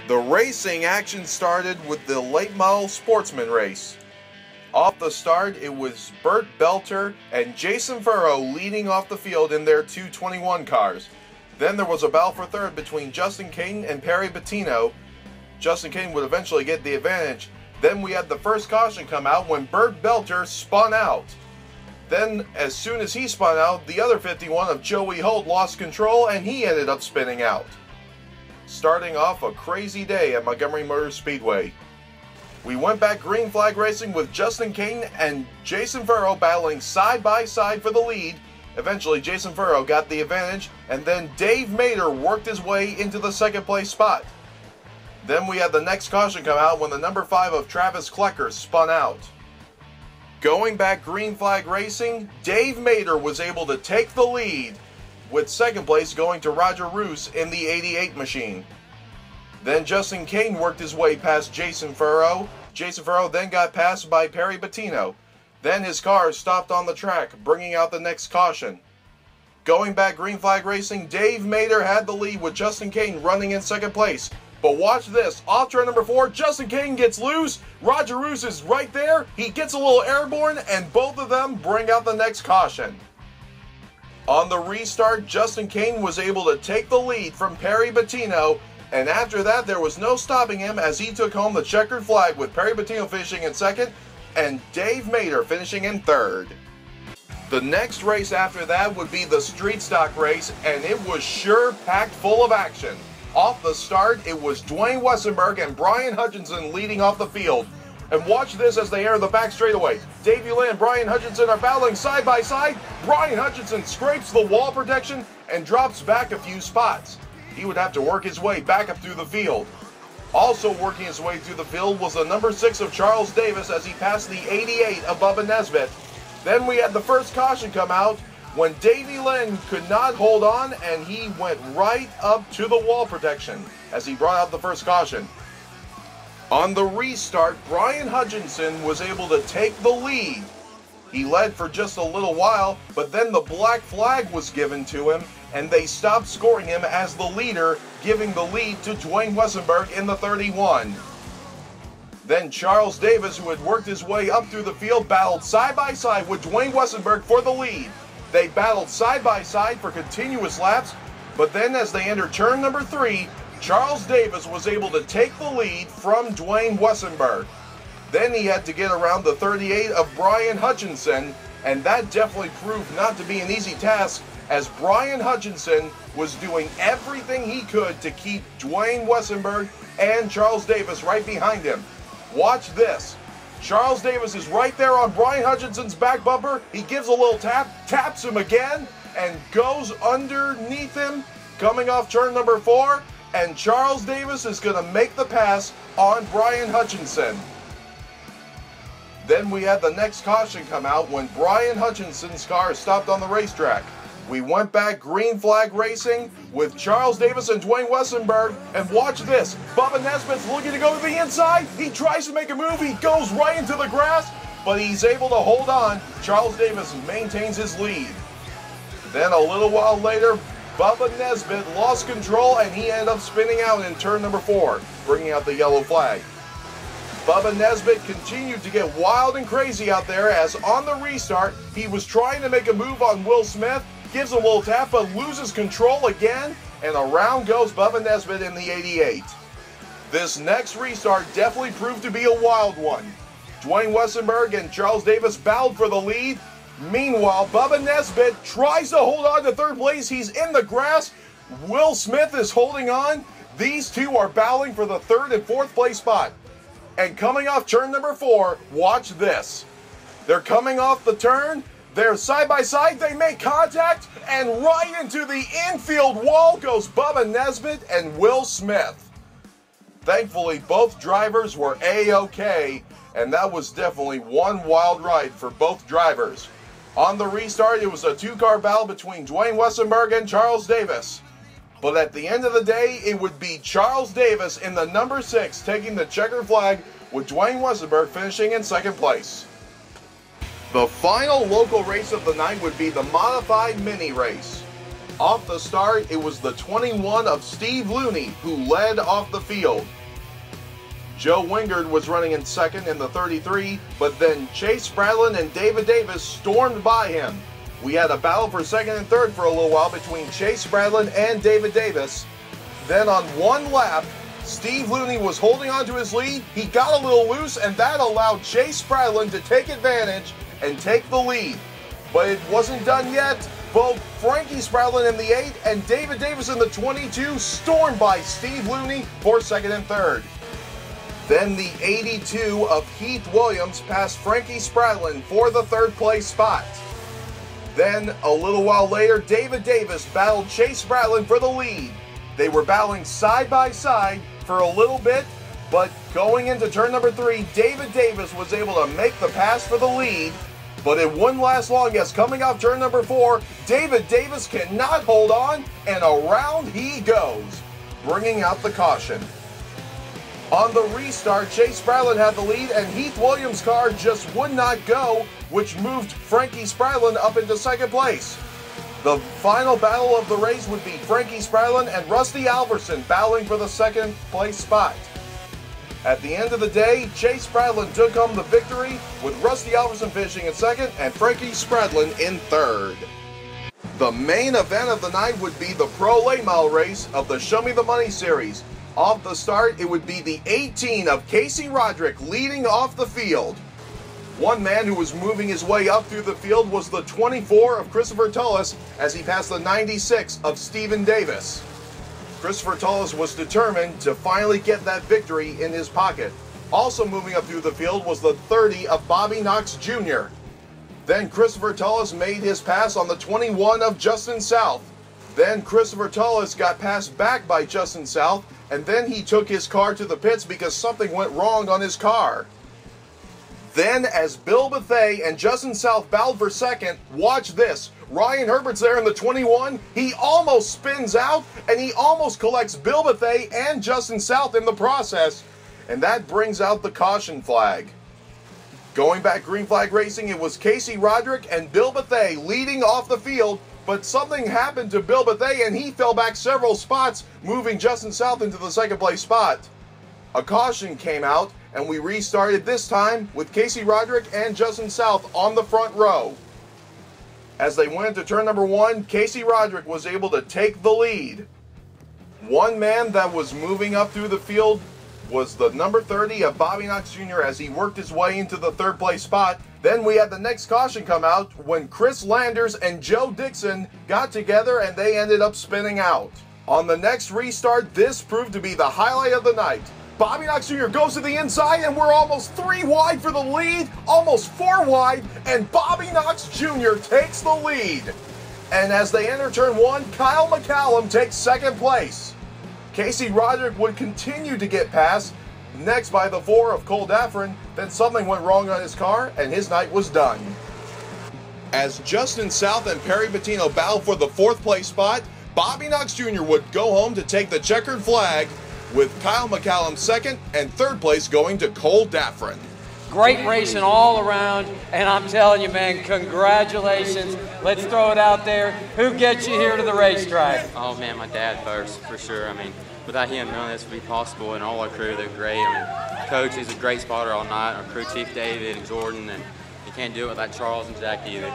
The racing action started with the late model sportsman race. Off the start, it was Burt Belter and Jason Furrow leading off the field in their 221 cars. Then there was a battle for third between Justin Caden and Perry Bettino. Justin Caden would eventually get the advantage. Then we had the first caution come out when Burt Belter spun out. Then, as soon as he spun out, the other 51 of Joey Holt lost control and he ended up spinning out. Starting off a crazy day at Montgomery Motorspeedway. We went back green flag racing with Justin Caden and Jason Furrow battling side by side for the lead. Eventually, Jason Furrow got the advantage, and then Dave Mader worked his way into the second place spot. Then we had the next caution come out when the number 5 of Travis Klecker spun out. Going back green flag racing, Dave Mader was able to take the lead, with second place going to Roger Roos in the 88 machine. Then Justin Caden worked his way past Jason Furrow. Jason Furrow then got passed by Perry Bettino. Then his car stopped on the track, bringing out the next caution. Going back green flag racing, Dave Mader had the lead with Justin Caden running in second place. But watch this, off turn number 4, Justin Caden gets loose, Roger Roos is right there, he gets a little airborne, and both of them bring out the next caution. On the restart, Justin Caden was able to take the lead from Perry Bettino, and after that there was no stopping him as he took home the checkered flag with Perry Bettino finishing in second and Dave Mader finishing in third. The next race after that would be the street stock race, and it was sure packed full of action. Off the start, it was Dwayne Wessenberg and Brian Hutchinson leading off the field. And watch this as they enter the back straightaway. Davey Lynn and Brian Hutchinson are battling side by side. Brian Hutchinson scrapes the wall protection and drops back a few spots. He would have to work his way back up through the field. Also working his way through the field was the number 6 of Charles Davis as he passed the 88 of Bubba Nesbitt. Then we had the first caution come out when Davey Lynn could not hold on and he went right up to the wall protection as he brought out the first caution. On the restart, Brian Hutchinson was able to take the lead. He led for just a little while, but then the black flag was given to him and they stopped scoring him as the leader, giving the lead to Dwayne Wessenberg in the 31. Then Charles Davis, who had worked his way up through the field, battled side by side with Dwayne Wessenberg for the lead. They battled side by side for continuous laps, but then as they entered turn number 3, Charles Davis was able to take the lead from Dwayne Wessenberg. Then he had to get around the 38 of Brian Hutchinson, and that definitely proved not to be an easy task as Brian Hutchinson was doing everything he could to keep Dwayne Wessenberg and Charles Davis right behind him. Watch this. Charles Davis is right there on Brian Hutchinson's back bumper. He gives a little tap, taps him again, and goes underneath him, coming off turn number 4. And Charles Davis is going to make the pass on Brian Hutchinson. Then we had the next caution come out when Brian Hutchinson's car stopped on the racetrack. We went back green flag racing with Charles Davis and Dwayne Wessenberg, and watch this. Bubba Nesbitt's looking to go to the inside. He tries to make a move. He goes right into the grass, but he's able to hold on. Charles Davis maintains his lead. Then a little while later, Bubba Nesbitt lost control and he ended up spinning out in turn number 4, bringing out the yellow flag. Bubba Nesbitt continued to get wild and crazy out there as on the restart, he was trying to make a move on Will Smith, gives a little tap but loses control again, and around goes Bubba Nesbitt in the 88. This next restart definitely proved to be a wild one. Dwayne Wessenberg and Charles Davis battled for the lead. Meanwhile, Bubba Nesbitt tries to hold on to third place. He's in the grass. Will Smith is holding on. These two are battling for the 3rd and 4th place spot. And coming off turn number 4, watch this. They're coming off the turn. They're side by side. They make contact. And right into the infield wall goes Bubba Nesbitt and Will Smith. Thankfully, both drivers were A-OK. And that was definitely one wild ride for both drivers. On the restart, it was a 2-car battle between Dwayne Wessenberg and Charles Davis. But at the end of the day, it would be Charles Davis in the number 6 taking the checkered flag with Dwayne Wessenberg finishing in second place. The final local race of the night would be the modified mini race. Off the start, it was the 21 of Steve Looney who led off the field. Joe Wingard was running in second in the 33, but then Chase Bradlin and David Davis stormed by him. We had a battle for second and third for a little while between Chase Bradlin and David Davis. Then on one lap, Steve Looney was holding on to his lead. He got a little loose, and that allowed Chase Bradlin to take advantage and take the lead. But it wasn't done yet. Both Frankie Spradlin in the 8 and David Davis in the 22 stormed by Steve Looney for second and third. Then the 82 of Heath Williams passed Frankie Spradlin for the third place spot. Then, a little while later, David Davis battled Chase Spradlin for the lead. They were battling side by side for a little bit, but going into turn number 3, David Davis was able to make the pass for the lead, but it wouldn't last long as coming off turn number 4, David Davis cannot hold on, and around he goes, bringing out the caution. On the restart, Chase Spradlin had the lead, and Heath Williams' car just would not go, which moved Frankie Spradlin up into second place. The final battle of the race would be Frankie Spradlin and Rusty Alverson battling for the second place spot. At the end of the day, Chase Spradlin took home the victory, with Rusty Alverson finishing in second and Frankie Spradlin in third. The main event of the night would be the Pro Late Model race of the Show Me the Money series. Off the start, it would be the 18 of Casey Roderick leading off the field. One man who was moving his way up through the field was the 24 of Christopher Tullis as he passed the 96 of Stephen Davis. Christopher Tullis was determined to finally get that victory in his pocket. Also moving up through the field was the 30 of Bobby Knox Jr. Then Christopher Tullis made his pass on the 21 of Justin South. Then Christopher Tullis got passed back by Justin South, and then he took his car to the pits because something went wrong on his car. Then, as Bill Bethay and Justin South battled for second, watch this. Ryan Herbert's there in the 21. He almost spins out, and he almost collects Bill Bethay and Justin South in the process. And that brings out the caution flag. Going back green flag racing, it was Casey Roderick and Bill Bethay leading off the field, but something happened to Bill Bethay, and he fell back several spots, moving Justin South into the second place spot. A caution came out, and we restarted this time with Casey Roderick and Justin South on the front row. As they went into turn number 1, Casey Roderick was able to take the lead. One man that was moving up through the field was the number 30 of Bobby Knox Jr. as he worked his way into the third place spot. Then we had the next caution come out when Chris Landers and Joe Dixon got together and they ended up spinning out. On the next restart, this proved to be the highlight of the night. Bobby Knox Jr. goes to the inside, and we're almost 3 wide for the lead, almost 4 wide, and Bobby Knox Jr. takes the lead. And as they enter turn 1, Kyle McCallum takes second place. Casey Roderick would continue to get passed, next by the 4 of Cole Daffrin, then something went wrong on his car, and his night was done. As Justin South and Perry Bettino battled for the 4th place spot, Bobby Knox Jr. would go home to take the checkered flag, with Kyle McCallum second and 3rd place going to Cole Daffrin. Great racing all around, and I'm telling you, man, congratulations. Let's throw it out there. Who gets you here to the racetrack? Oh, man, my dad first, for sure. I mean, without him, none of this would be possible, and all our crew, they're great. I mean, Coach is a great spotter all night, our crew chief, David and Jordan, and you can't do it without Charles and Jack either.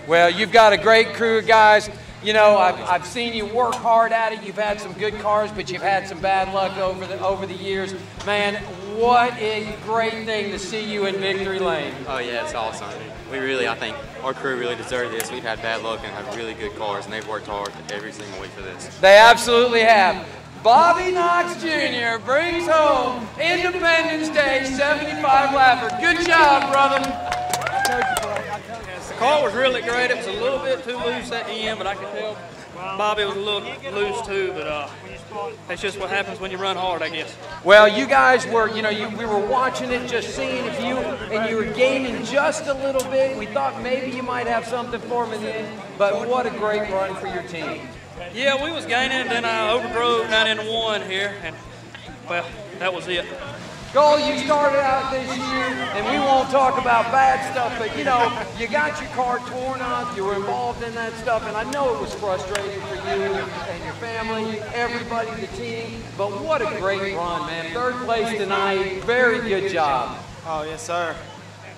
Well, you've got a great crew of guys. You know, I've seen you work hard at it. You've had some good cars, but you've had some bad luck over the years. Man, what a great thing to see you in victory lane. Oh, yeah, it's awesome. I think our crew really deserved this. We've had bad luck and have really good cars, and they've worked hard every single week for this. They absolutely have. Bobby Knox Jr. brings home Independence Day 75 lapper. Good job, brother. The car was really great. It was a little bit too loose at the end, but I could tell Bobby was a little loose too. But that's just what happens when you run hard, I guess. Well, you guys were, we were watching it, just seeing if you were gaining just a little bit. We thought maybe you might have something for him in the end, but what a great run for your team. Yeah, we was gaining, then I overdrove 9 into 1 here, and well, that was it. Goal, you started out this year, and we won't talk about bad stuff, but you know, you got your car torn up, you were involved in that stuff, and I know it was frustrating for you and your family, everybody, the team, but what a great run, man. Third place tonight, very good job. Oh, yes, sir.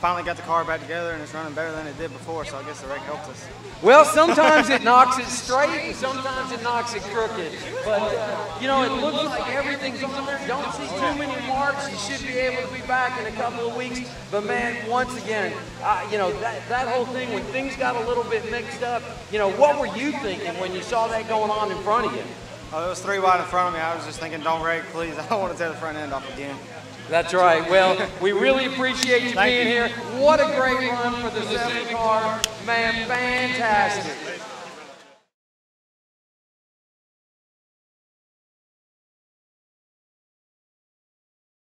Finally got the car back together, and it's running better than it did before, so I guess the wreck helped us. Well, sometimes it knocks it straight, and sometimes it knocks it crooked. But, you know, it looks like everything's on there. Don't see too many marks. You should be able to be back in a couple of weeks. But, man, once again, you know, that whole thing, when things got a little bit mixed up, you know, what were you thinking when you saw that going on in front of you? Oh, it was 3 wide in front of me. I was just thinking, don't wreck, please. I don't want to tear the front end off again. That's right. Well, we really appreciate you being here. What a great run for the 7 car. Man, fantastic.